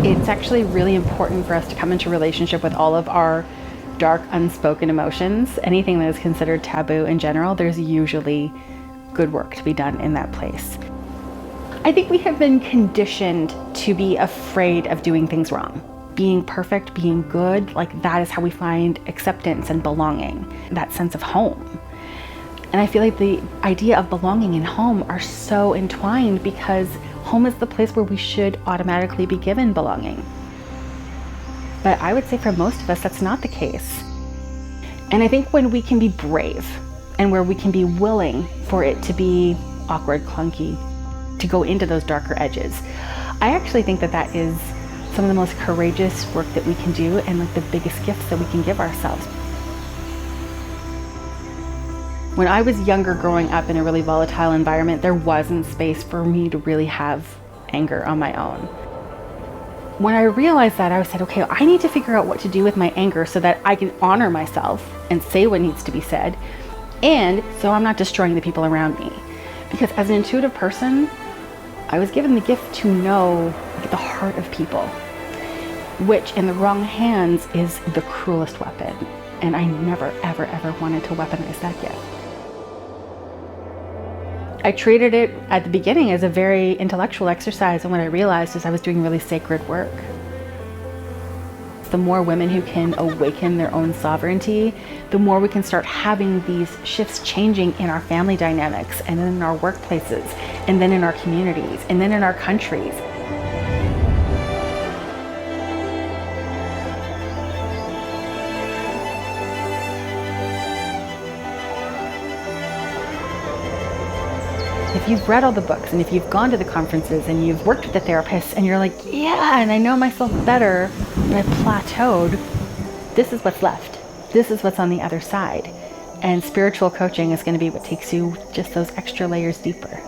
It's actually really important for us to come into relationship with all of our dark, unspoken emotions. Anything that is considered taboo in general, there's usually good work to be done in that place. I think we have been conditioned to be afraid of doing things wrong. Being perfect, being good, like that is how we find acceptance and belonging, that sense of home. And I feel like the idea of belonging and home are so entwined because home is the place where we should automatically be given belonging. But I would say for most of us, that's not the case. And I think when we can be brave and where we can be willing for it to be awkward, clunky, to go into those darker edges, I actually think that that is some of the most courageous work that we can do and like the biggest gifts that we can give ourselves. When I was younger, growing up in a really volatile environment, there wasn't space for me to really have anger on my own. When I realized that, I said, okay, I need to figure out what to do with my anger so that I can honor myself and say what needs to be said, and so I'm not destroying the people around me. Because as an intuitive person, I was given the gift to know the heart of people, which in the wrong hands is the cruelest weapon. And I never, ever, ever wanted to weaponize that gift. I treated it at the beginning as a very intellectual exercise, and what I realized is I was doing really sacred work. The more women who can awaken their own sovereignty, the more we can start having these shifts changing in our family dynamics, and then in our workplaces, and then in our communities, and then in our countries. If you've read all the books and if you've gone to the conferences and you've worked with the therapists and you're like, yeah, and I know myself better, but I've plateaued, this is what's left. This is what's on the other side. And spiritual coaching is going to be what takes you just those extra layers deeper.